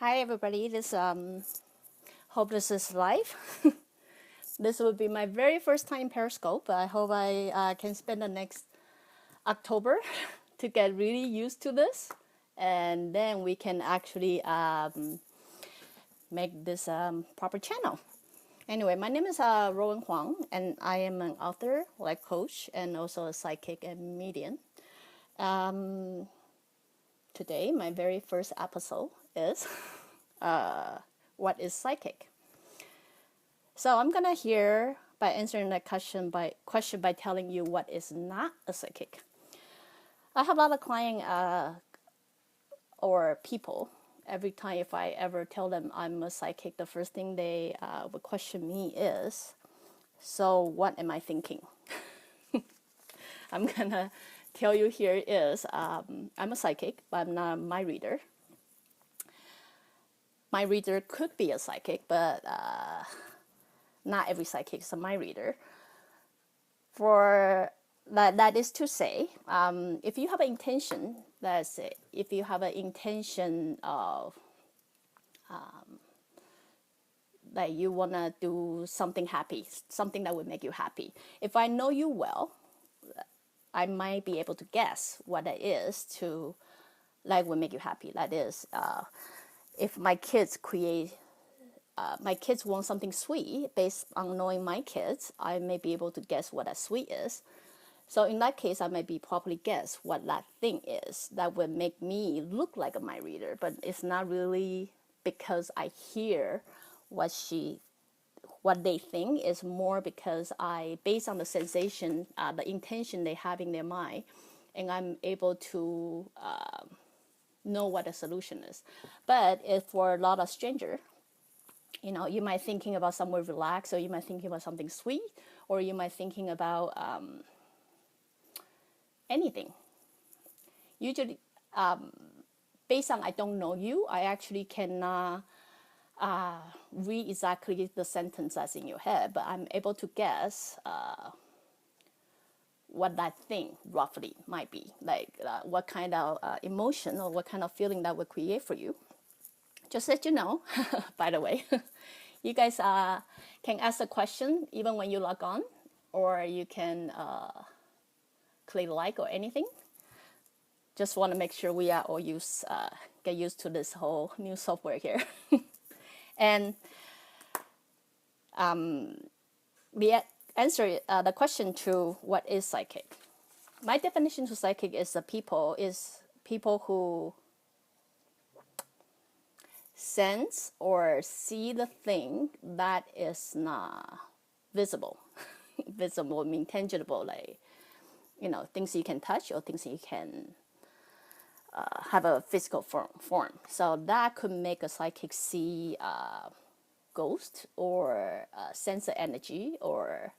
Hi everybody, hope this is live. This will be my very first time Periscope. I hope I can spend the next October to get really used to this, and then we can actually make this proper channel. Anyway, my name is Ruowen Huang, and I am an author, life coach, and also a psychic and medium. Today, my very first episode is what is psychic? So I'm gonna hear by answering that question by telling you what is not a psychic. I have a lot of clients or people. Every time if I ever tell them I'm a psychic, the first thing they would question me is, so what am I thinking? I'm gonna tell you here is I'm a psychic, but I'm not a mind reader. My reader could be a psychic, but not every psychic is a mind reader. For that is to say, if you have an intention, that's it. If you have an intention of that you want to do something happy, something that would make you happy. If I know you well, I might be able to guess what it is to like would make you happy. That is, if my kids want something sweet, based on knowing my kids, I may be able to guess what that sweet is. So in that case, I might be properly guess what that thing is that would make me look like a mind reader, but it's not really because I hear what they think. Is more because I, based on the sensation, the intention they have in their mind, and I'm able to know what the solution is. But if for a lot of strangers, you might thinking about somewhere relaxed, or you might thinking about something sweet, or you might thinking about anything. Usually, based on I don't know you, I actually cannot read exactly the sentence that's in your head, but I'm able to guess what that thing roughly might be, like what kind of emotion or what kind of feeling that would create for you. Just let you know, by the way, you guys can ask a question even when you log on, or you can click like or anything. Just want to make sure we are all get used to this whole new software here. And the answer, the question to what is psychic. My definition to psychic is people who sense or see the thing that is not visible. Visible means tangible, like things you can touch or things you can have a physical form. So that could make a psychic see ghost or sense the energy, or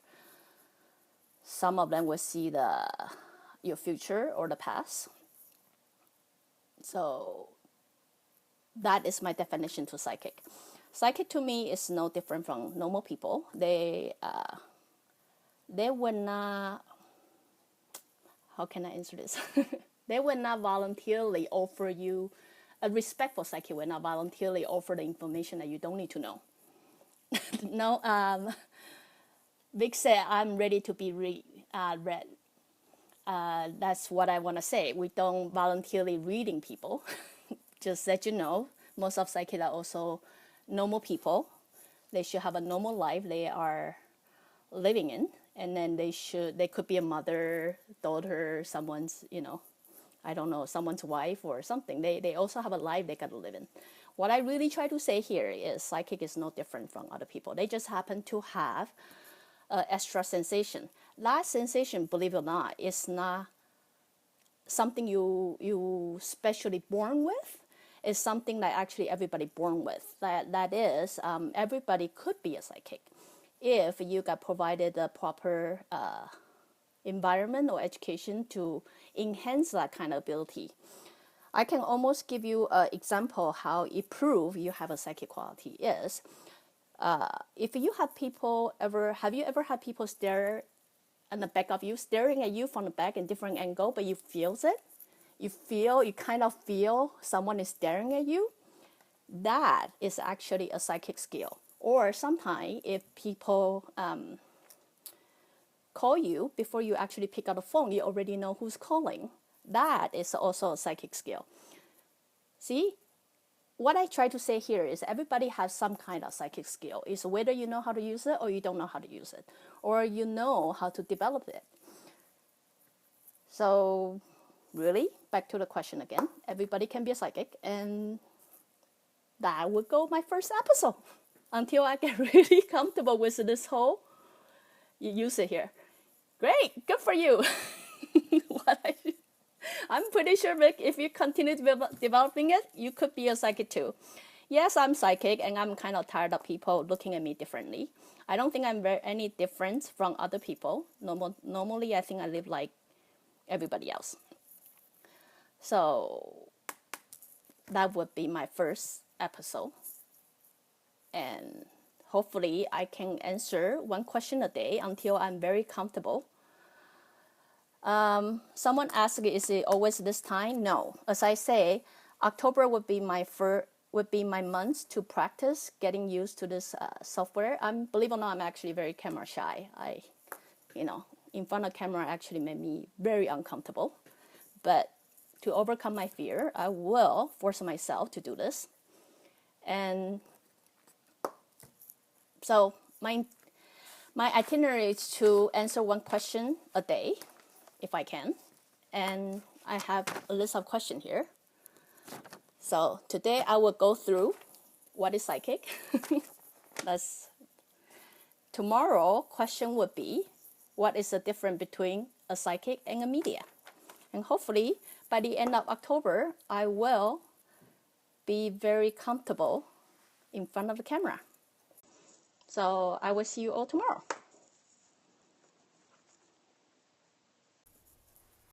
some of them will see your future or the past. So that is my definition to psychic. Psychic to me is no different from normal people. They would not, how can I answer this? They would not voluntarily offer you, a respectful psychic would not voluntarily offer the information that you don't need to know. No, Vic said, I'm ready to be read. That's what I want to say. We don't voluntarily reading people. Just let you know, most of psychics are also normal people. They should have a normal life they are living in. And then they could be a mother, daughter, someone's, I don't know, someone's wife or something. They also have a life they got to live in. What I really try to say here is psychic is no different from other people. They just happen to have extra sensation. That sensation, believe it or not, is not something you specially born with. It's something that actually everybody born with. That is, everybody could be a psychic if you got provided the proper environment or education to enhance that kind of ability. I can almost give you an example how it prove you have a psychic quality is, if you have have you ever had people stare on the back of you, staring at you from the back in different angle, but you feels it? You kind of feel someone is staring at you. that is actually a psychic skill. Or sometimes if people call you, before you actually pick up the phone, you already know who's calling. That is also a psychic skill. See, what I try to say here is everybody has some kind of psychic skill. It's whether you know how to use it or you don't know how to use it, or you know how to develop it. So really, back to the question again, everybody can be a psychic, and that would go my first episode until I get really comfortable with this whole use it here. Great, good for you. I'm pretty sure, Vic, if you continue developing it, you could be a psychic too. Yes, I'm psychic, and I'm kind of tired of people looking at me differently. I don't think I'm any different from other people. Normally, I think I live like everybody else. So that would be my first episode. And hopefully I can answer one question a day until I'm very comfortable. Someone asked, is it always this time? No. As I say, October would be my month to practice getting used to this software. Believe it or not, I'm actually very camera shy. In front of camera actually made me very uncomfortable. But to overcome my fear, I will force myself to do this. And so my itinerary is to answer one question a day, if I can. And I have a list of questions here. So today I will go through what is psychic. Tomorrow question would be, what is the difference between a psychic and a medium? And hopefully by the end of October, I will be very comfortable in front of the camera. So I will see you all tomorrow.